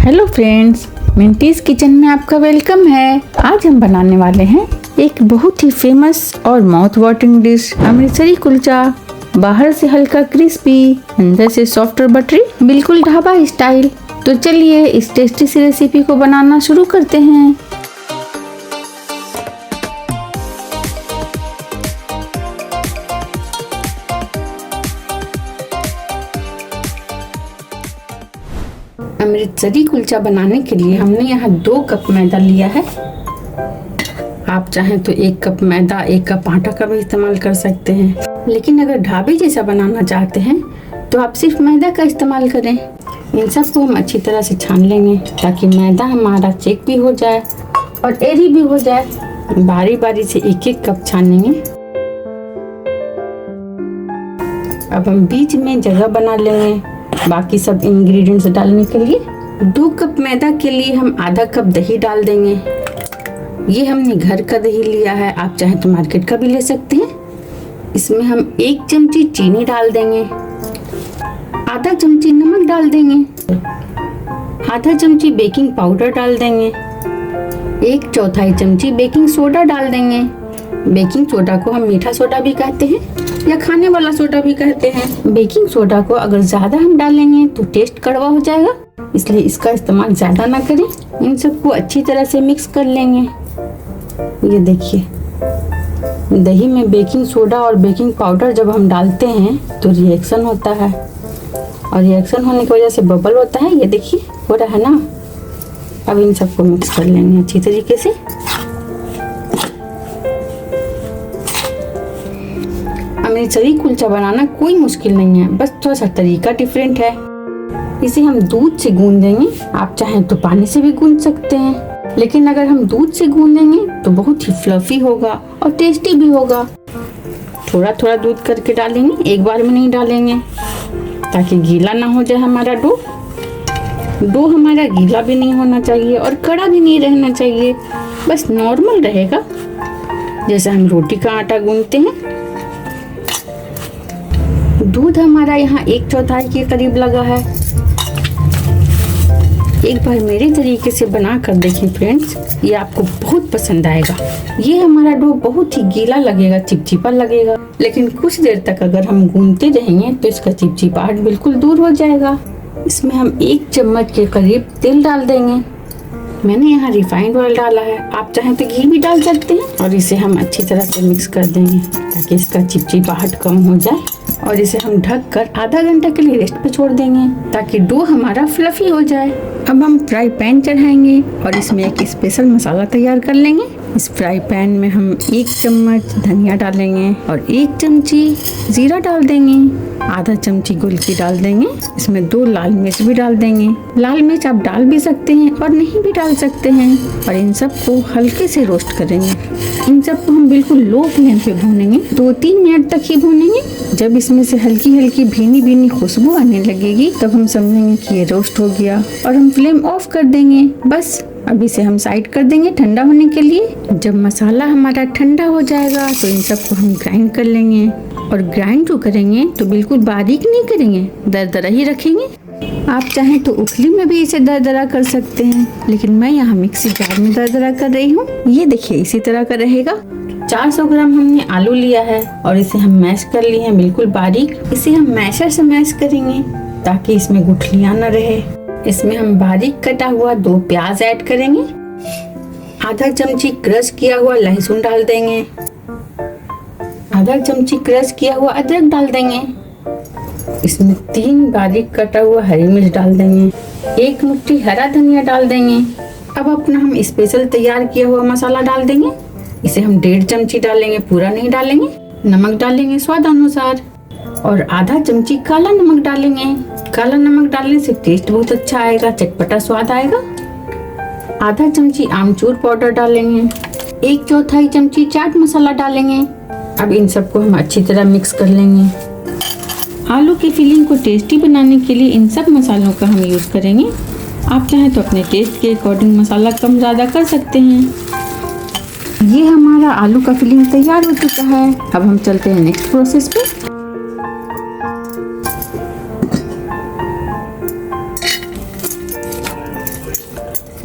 Hello friends, मिंटीज kitchen में आपका welcome है। आज हम बनाने वाले हैं एक बहुत ही फेमस और mouth watering dish, Amritsari kulcha. बाहर से हल्का क्रिस्पी, अंदर से सॉफ्ट और बटरी, बिल्कुल ढाबा स्टाइल। तो चलिए इस टेस्टी सी रेसिपी को बनाना शुरू करते हैं। अमृतसरी कुलचा बनाने के लिए हमने यहाँ 2 कप मैदा लिया है। आप चाहें तो 1 कप मैदा 1 कप आटा का भी इस्तेमाल कर सकते हैं, लेकिन अगर ढाबे जैसा बनाना चाहते हैं तो आप सिर्फ मैदा का इस्तेमाल करें। इन सबको हम अच्छी तरह से छान लेंगे ताकि मैदा हमारा चेक भी हो जाए और एरी भी हो जाए। बारी बारी से 1-1 कप छानेंगे। अब हम बीच में जगह बना लेंगे बाकी सब इंग्रेडिएंट्स डालने के लिए। 2 कप मैदा के लिए हम आधा कप दही डाल देंगे। ये हमने घर का दही लिया है, आप चाहें तो मार्केट का भी ले सकते हैं। इसमें हम 1 चमची चीनी डाल देंगे, आधा चमची नमक डाल देंगे, आधा चमची बेकिंग पाउडर डाल देंगे, 1/4 चमची बेकिंग सोडा डाल देंगे। बेकिंग सोडा को हम मीठा सोडा भी कहते हैं या खाने वाला सोडा भी कहते हैं। बेकिंग सोडा को अगर ज्यादा हम डालेंगे तो टेस्ट कड़वा हो जाएगा, इसलिए इसका इस्तेमाल ज्यादा ना करें। इन सबको अच्छी तरह से मिक्स कर लेंगे। ये देखिए, दही में बेकिंग सोडा और बेकिंग पाउडर जब हम डालते हैं तो रिएक्शन होता है, और रिएक्शन होने की वजह से बबल होता है। ये देखिए हो रहा है ना। अब इन सबको मिक्स कर लेंगे अच्छी तरीके से। अमृतसरी कुलचा बनाना कोई मुश्किल नहीं है, बस थोड़ा सा तरीका डिफरेंट है। इसे हम दूध से गूंदेंगे, आप चाहें तो पानी से भी गूंद सकते हैं, लेकिन अगर हम दूध से गूंदेंगे तो बहुत ही फ्लफी होगा और टेस्टी भी होगा। थोड़ा थोड़ा दूध करके डालेंगे, एक बार में नहीं डालेंगे ताकि गीला ना हो जाए हमारा डो। डो हमारा गीला भी नहीं होना चाहिए और कड़ा भी नहीं रहना चाहिए, बस नॉर्मल रहेगा जैसे हम रोटी का आटा गूंदते हैं। दूध हमारा यहाँ 1/4 के करीब लगा है। एक बार मेरे तरीके से बना कर देखें फ्रेंड्स, ये आपको बहुत पसंद आएगा। ये हमारा डो बहुत ही गीला लगेगा, चिपचिपा लगेगा, लेकिन कुछ देर तक अगर हम गूंदते रहेंगे तो इसका चिपचिपाहट बिल्कुल दूर हो जाएगा। इसमें हम 1 चम्मच के करीब तेल डाल देंगे। मैंने यहाँ रिफाइंड ऑयल डाला है, आप चाहें तो घी भी डाल सकते हैं। और इसे हम अच्छी तरह से मिक्स कर देंगे ताकि इसका चिपचिपाहट कम हो जाए, और इसे हम ढक कर आधा घंटा के लिए रेस्ट पे छोड़ देंगे ताकि डो हमारा फ्लफी हो जाए। अब हम फ्राई पैन चढ़ाएंगे और इसमें एक स्पेशल मसाला तैयार कर लेंगे। इस फ्राई पैन में हम 1 चम्मच धनिया डालेंगे और 1 चमची जीरा डाल देंगे, आधा चमची गुलकी डाल देंगे। इसमें 2 लाल मिर्च भी डाल देंगे। लाल मिर्च आप डाल भी सकते हैं और नहीं भी डाल सकते हैं। और इन सबको हल्के से रोस्ट करेंगे। इन सबको हम बिल्कुल लो फ्लेम पे भूनेंगे, 2-3 मिनट तक ही भूनेंगे। जब इसमें से हल्की हल्की भीनी भीनी खुशबू आने लगेगी तब हम समझेंगे कि ये रोस्ट हो गया और हम फ्लेम ऑफ कर देंगे। बस अब इसे हम साइड कर देंगे ठंडा होने के लिए। जब मसाला हमारा ठंडा हो जाएगा तो इन सबको हम ग्राइंड कर लेंगे, और ग्राइंड जो करेंगे तो बिल्कुल बारीक नहीं करेंगे, दरदरा ही रखेंगे। आप चाहें तो उखली में भी इसे दरदरा कर सकते हैं, लेकिन मैं यहाँ मिक्सी जार में दरदरा कर रही हूँ। ये देखिए इसी तरह का रहेगा। 400 ग्राम हमने आलू लिया है और इसे हम मैश कर लिए हैं बिल्कुल बारीक। इसे हम मैशर से मैश करेंगे ताकि इसमें गुठलियाँ न रहे। इसमें हम बारीक कटा हुआ 2 प्याज ऐड करेंगे, आधा चमची क्रश किया हुआ लहसुन डाल देंगे, आधा चमची क्रश किया हुआ अदरक डाल देंगे। इसमें 3 बारीक कटा हुआ हरी मिर्च डाल देंगे, 1 मुट्ठी हरा धनिया डाल देंगे। अब अपना हम स्पेशल तैयार किया हुआ मसाला डाल देंगे। इसे हम 1.5 चमची डालेंगे, पूरा नहीं डालेंगे। नमक डालेंगे स्वाद अनुसार, और आधा चमची काला नमक डालेंगे। काला नमक डालने से टेस्ट बहुत अच्छा आएगा, चटपटा स्वाद आएगा। आधा चमची आमचूर पाउडर डालेंगे, 1/4 चमची चाट मसाला डालेंगे। अब इन सबको हम अच्छी तरह मिक्स कर लेंगे। आलू की फिलिंग को टेस्टी बनाने के लिए इन सब मसालों का हम यूज करेंगे। आप चाहें तो अपने टेस्ट के अकॉर्डिंग मसाला कम ज़्यादा कर सकते हैं। ये हमारा आलू का फिलिंग तैयार हो चुका है। अब हम चलते हैं नेक्स्ट प्रोसेस पे।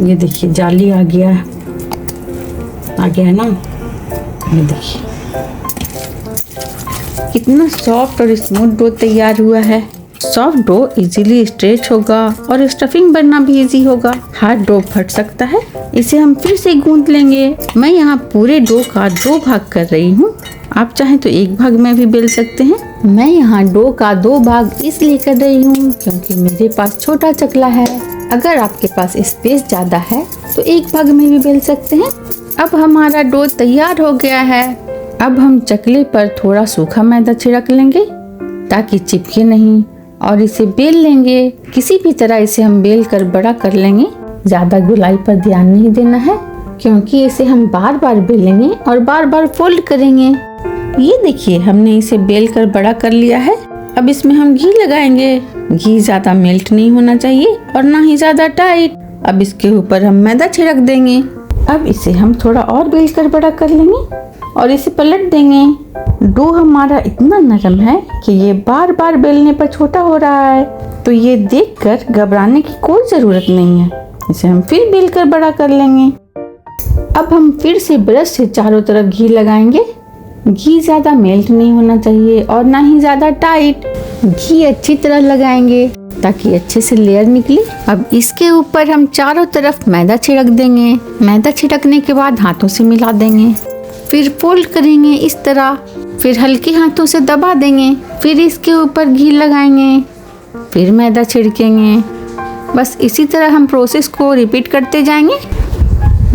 ये देखिए जाली आ गया है ना। ये देखिए कितना सॉफ्ट और स्मूथ डो तैयार हुआ है। सॉफ्ट डो इजीली स्ट्रेच होगा और स्टफिंग बनना भी इजी होगा। हार्ड डो फट सकता है। इसे हम फिर से गूंथ लेंगे। मैं यहाँ पूरे डो का 2 भाग कर रही हूँ। आप चाहें तो 1 भाग में भी बेल सकते हैं। मैं यहाँ डो का 2 भाग इसलिए कर रही हूँ क्योंकि मेरे पास छोटा चकला है। अगर आपके पास स्पेस ज्यादा है तो 1 भाग में भी बेल सकते हैं। अब हमारा डो तैयार हो गया है। अब हम चकले पर थोड़ा सूखा मैदा छिड़क लेंगे ताकि चिपके नहीं और इसे बेल लेंगे। किसी भी तरह इसे हम बेल कर बड़ा कर लेंगे। ज्यादा गोलाई पर ध्यान नहीं देना है क्योंकि इसे हम बार बार बेलेंगे और बार बार फोल्ड करेंगे। ये देखिए हमने इसे बेल कर बड़ा कर लिया है। अब इसमें हम घी लगाएंगे। घी ज्यादा मेल्ट नहीं होना चाहिए और ना ही ज्यादा टाइट। अब इसके ऊपर हम मैदा छिड़क देंगे। अब इसे हम थोड़ा और बेल कर बड़ा कर लेंगे और इसे पलट देंगे। डो हमारा इतना नरम है कि ये बार बार बेलने पर छोटा हो रहा है, तो ये देखकर घबराने की कोई जरूरत नहीं है। इसे हम फिर बेल कर बड़ा कर लेंगे। अब हम फिर से ब्रश से चारों तरफ घी लगाएंगे। घी ज्यादा मेल्ट नहीं होना चाहिए और ना ही ज्यादा टाइट। घी अच्छी तरह लगाएंगे ताकि अच्छे से लेयर निकले। अब इसके ऊपर हम चारों तरफ मैदा छिड़क देंगे। मैदा छिड़कने के बाद हाथों से मिला देंगे। फिर फोल्ड करेंगे इस तरह। फिर हल्के हाथों से दबा देंगे। फिर इसके ऊपर घी लगाएंगे। फिर मैदा छिड़केंगे। बस इसी तरह हम प्रोसेस को रिपीट करते जाएंगे।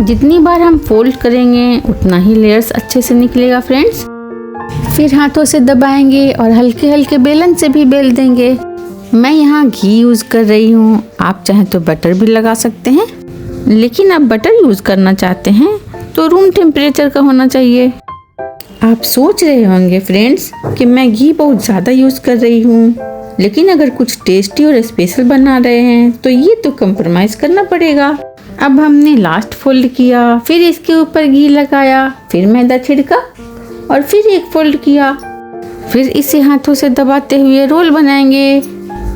जितनी बार हम फोल्ड करेंगे उतना ही लेयर्स अच्छे से निकलेगा फ्रेंड्स। फिर हाथों से दबाएंगे और हल्के हल्के बेलन से भी बेल देंगे। मैं यहाँ घी यूज़ कर रही हूँ। आप चाहें तो बटर भी लगा सकते हैं, लेकिन आप बटर यूज़ करना चाहते हैं तो रूम टेम्परेचर का होना चाहिए। आप सोच रहे होंगे फ्रेंड्स कि मैं घी बहुत ज़्यादा यूज़ कर रही हूँ, लेकिन अगर कुछ टेस्टी और स्पेशल बना रहे हैं तो ये तो कंप्रोमाइज़ करना पड़ेगा। अब हमने लास्ट फोल्ड किया, फिर इसके ऊपर घी लगाया, फिर मैदा छिड़का और फिर एक फोल्ड किया। फिर इसे हाथों से दबाते हुए रोल बनाएंगे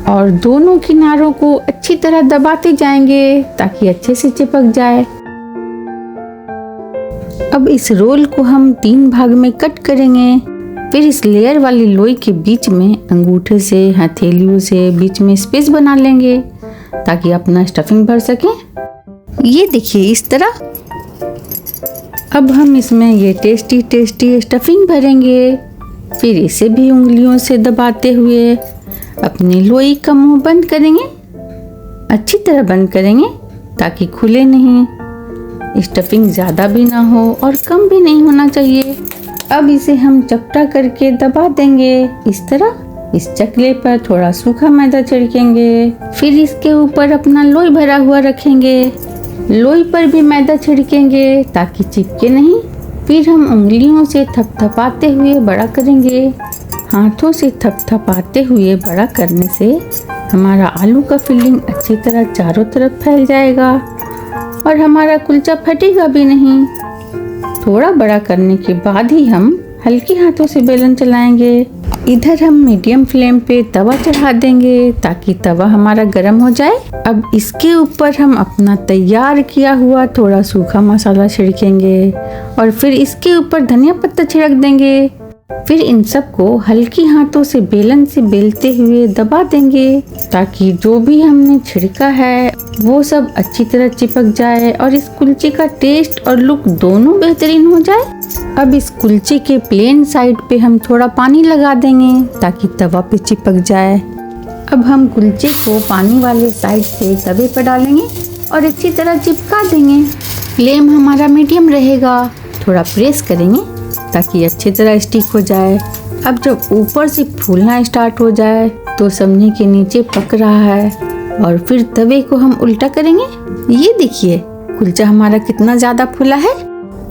और दोनों किनारों को अच्छी तरह दबाते जाएंगे ताकि अच्छे से चिपक जाए। अब इस रोल को हम 3 भाग में कट करेंगे। फिर इस लेयर वाली लोई के बीच में अंगूठे से, हथेलियों से बीच में स्पेस बना लेंगे ताकि अपना स्टफिंग भर सके। ये देखिए इस तरह। अब हम इसमें ये टेस्टी टेस्टी स्टफिंग भरेंगे। फिर इसे भी उंगलियों से दबाते हुए अपनी लोई का मुंह बंद करेंगे। अच्छी तरह बंद करेंगे ताकि खुले नहीं। स्टफिंग ज़्यादा भी ना हो और कम भी नहीं होना चाहिए। अब इसे हम चपटा करके दबा देंगे इस तरह। इस चकले पर थोड़ा सूखा मैदा छिड़केंगे। फिर इसके ऊपर अपना लोई भरा हुआ रखेंगे। लोई पर भी मैदा छिड़केंगे ताकि चिपके नहीं। फिर हम उंगलियों से थपथपाते हुए बड़ा करेंगे। हाथों से थपथपाते हुए बड़ा करने से हमारा आलू का फिलिंग अच्छी तरह चारों तरफ फैल जाएगा और हमारा कुलचा फटेगा भी नहीं। थोड़ा बड़ा करने के बाद ही हम हल्के हाथों से बेलन चलाएंगे। इधर हम मीडियम फ्लेम पे तवा चढ़ा देंगे ताकि तवा हमारा गर्म हो जाए। अब इसके ऊपर हम अपना तैयार किया हुआ थोड़ा सूखा मसाला छिड़केंगे और फिर इसके ऊपर धनिया पत्ता छिड़क देंगे। फिर इन सबको हल्की हाथों से बेलन से बेलते हुए दबा देंगे ताकि जो भी हमने छिड़का है वो सब अच्छी तरह चिपक जाए और इस कुलचे का टेस्ट और लुक दोनों बेहतरीन हो जाए। अब इस कुलचे के प्लेन साइड पे हम थोड़ा पानी लगा देंगे ताकि तवा पे चिपक जाए। अब हम कुलचे को पानी वाले साइड से तवे पर डालेंगे और अच्छी तरह चिपका देंगे। फ्लेम हमारा मीडियम रहेगा। थोड़ा प्रेस करेंगे ताकि अच्छी तरह स्टिक हो जाए। अब जब ऊपर से फूलना स्टार्ट हो जाए तो समझे कि नीचे पक रहा है और फिर तवे को हम उल्टा करेंगे। ये देखिए कुलचा हमारा कितना ज़्यादा फूला है।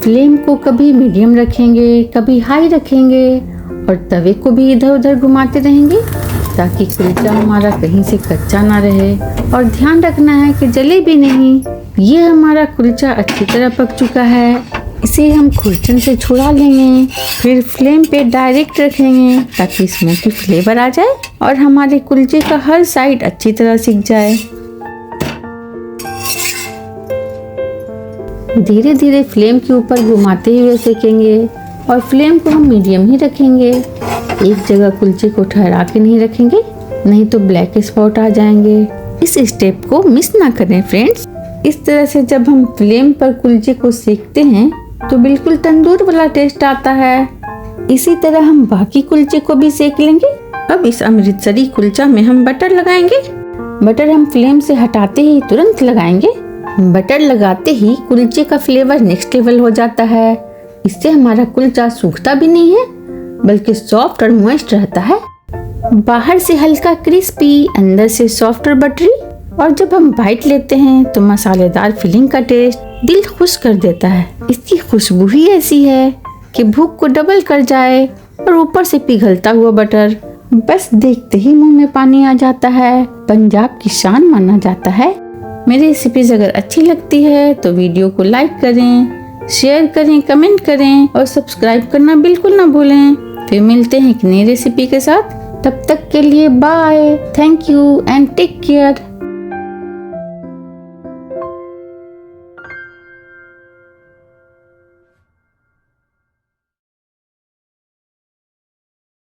फ्लेम को कभी मीडियम रखेंगे, कभी हाई रखेंगे और तवे को भी इधर उधर घुमाते रहेंगे ताकि कुलचा हमारा कहीं से कच्चा ना रहे। और ध्यान रखना है कि जले भी नहीं। ये हमारा कुलचा अच्छी तरह पक चुका है। इसे हम खुरचन से छुड़ा लेंगे। फिर फ्लेम पे डायरेक्ट रखेंगे ताकि स्मोकी फ्लेवर आ जाए और हमारे कुलचे का हर साइड अच्छी तरह सिक जाए। धीरे धीरे फ्लेम के ऊपर घुमाते हुए सेकेंगे और फ्लेम को हम मीडियम ही रखेंगे। एक जगह कुलचे को ठहरा के नहीं रखेंगे, नहीं तो ब्लैक स्पॉट आ जाएंगे। इस स्टेप को मिस ना करें फ्रेंड्स। इस तरह से जब हम फ्लेम पर कुलचे को सेकते हैं तो बिल्कुल तंदूर वाला टेस्ट आता है। इसी तरह हम बाकी कुलचे को भी सेक लेंगे। अब इस अमृतसरी कुलचा में हम बटर लगाएंगे। बटर हम फ्लेम से हटाते ही तुरंत लगाएंगे। बटर लगाते ही कुलचे का फ्लेवर नेक्स्ट लेवल हो जाता है। इससे हमारा कुलचा सूखता भी नहीं है बल्कि सॉफ्ट और मॉइस्ट रहता है। बाहर से हल्का क्रिस्पी, अंदर से सॉफ्ट और बटरी। और जब हम बाइट लेते हैं तो मसालेदार फिलिंग का टेस्ट दिल खुश कर देता है। इसकी खुशबू ही ऐसी है कि भूख को डबल कर जाए और ऊपर से पिघलता हुआ बटर, बस देखते ही मुंह में पानी आ जाता है। पंजाब की शान माना जाता है। मेरी रेसिपीज अगर अच्छी लगती है तो वीडियो को लाइक करें, शेयर करें, कमेंट करें और सब्सक्राइब करना बिल्कुल ना भूलें। फिर मिलते हैं एक नई रेसिपी के साथ। तब तक के लिए bye, thank you and take care.